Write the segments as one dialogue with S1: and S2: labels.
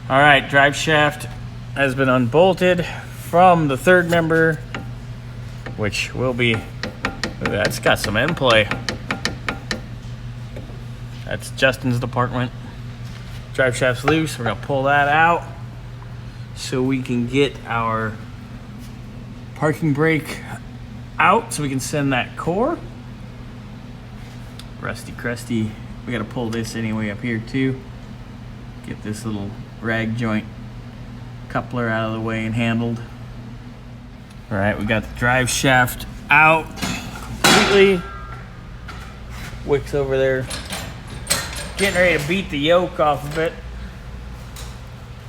S1: All right, drive shaft has been unbolted from the third member, which will be, that's got some end play. That's Justin's department. Drive shaft's loose. We're gonna pull that out so we can get our parking brake out so we can send that core. Rusty crusty. We gotta pull this anyway up here too. Get this little rag joint coupler out of the way and handled. All right, we got the drive shaft out completely. Wick's over there getting ready to beat the yoke off of it.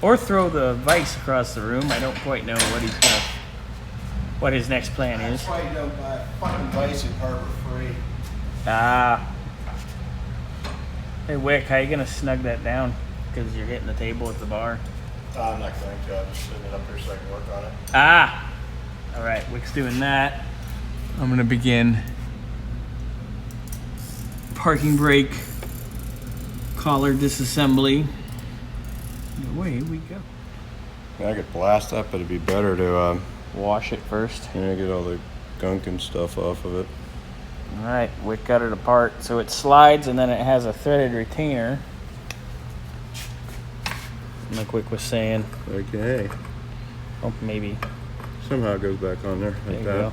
S1: Or throw the vise across the room. I don't quite know what his next plan is.
S2: That's why you don't buy fucking vise at Harbor Freight.
S1: Ah. Hey Wick, how you gonna snug that down? Because you're hitting the table at the bar.
S2: I'm not going to. I'm just sitting it up here so I can work on it.
S1: Ah. All right, Wick's doing that. I'm gonna begin parking brake collar disassembly. Away we go.
S2: I could blast up, but it'd be better to
S1: Wash it first.
S2: get all the gunk and stuff off of it.
S1: All right, Wick got it apart. So it slides and then it has a threaded retainer. Like Wick was saying.
S2: Okay.
S1: Oh, maybe.
S2: Somehow it goes back on there
S1: There
S2: like
S1: you
S2: that.
S1: go.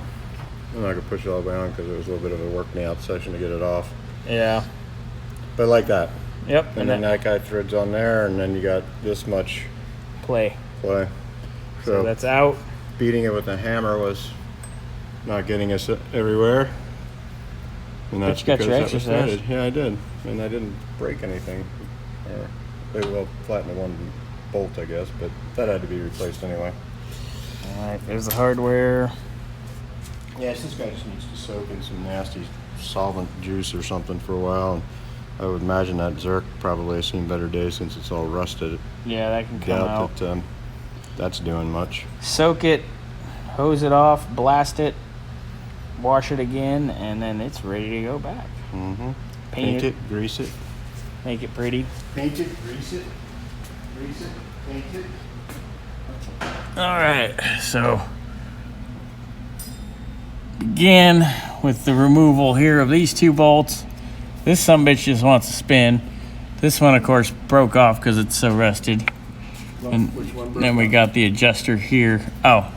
S2: I'm not going to push it all the way on because it was a little bit of a work me out session to get it off.
S1: Yeah.
S2: But like that.
S1: Yep.
S2: And then that guy threads on there, and then you got this much
S1: play.
S2: play.
S1: So that's out.
S2: Beating it with a hammer was not getting us everywhere. And that's
S1: But you got
S2: because
S1: your
S2: that was
S1: exercise.
S2: threaded. Yeah, I did. And I didn't break anything. They will flatten the one bolt, I guess, but that had to be replaced anyway.
S1: All right, there's the hardware.
S2: Yeah, this guy just needs to soak in some nasty solvent juice or something for a while. And I would imagine that Zerk probably has seen better days since it's all rusted.
S1: Yeah, that can come out.
S2: Doubt that that's doing much.
S1: Soak it, hose it off, blast it, wash it again, and then it's ready to go back.
S2: Mm-hmm.
S1: Paint it,
S2: grease it.
S1: make it pretty.
S2: Paint it, grease it, paint it.
S1: All right, so begin with the removal here of these two bolts. This sumbitch just wants to spin. This one, of course, broke off because it's so rusted. And
S2: Which one broke
S1: then we
S2: off?
S1: got the adjuster here. Oh,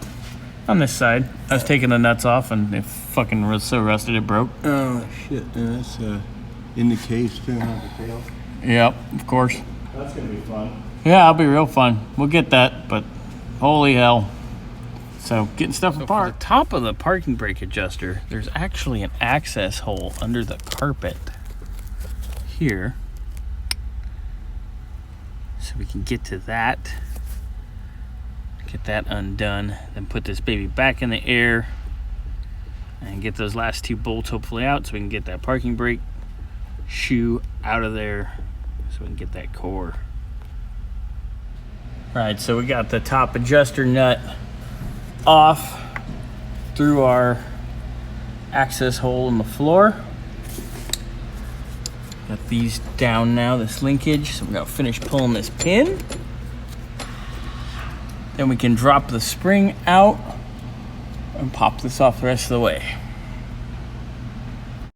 S1: on this side. I was taking the nuts off and it fucking was so rusted it broke.
S2: Oh shit! And that's in the case too, huh? The tail.
S1: Yep, of course.
S2: That's gonna be fun.
S1: Yeah, it'll be real fun. We'll get that, but holy hell. So getting stuff apart. For the top of the parking brake adjuster, there's actually an access hole under the carpet here. So we can get to that. Get that undone. Then put this baby back in the air. And get those last two bolts hopefully out so we can get that parking brake shoe out of there. So we can get that core. Alright, so we got the top adjuster nut off through our access hole in the floor. Got these down now, this linkage. So we're gonna finish pulling this pin. Then we can drop the spring out and pop this off the rest of the way.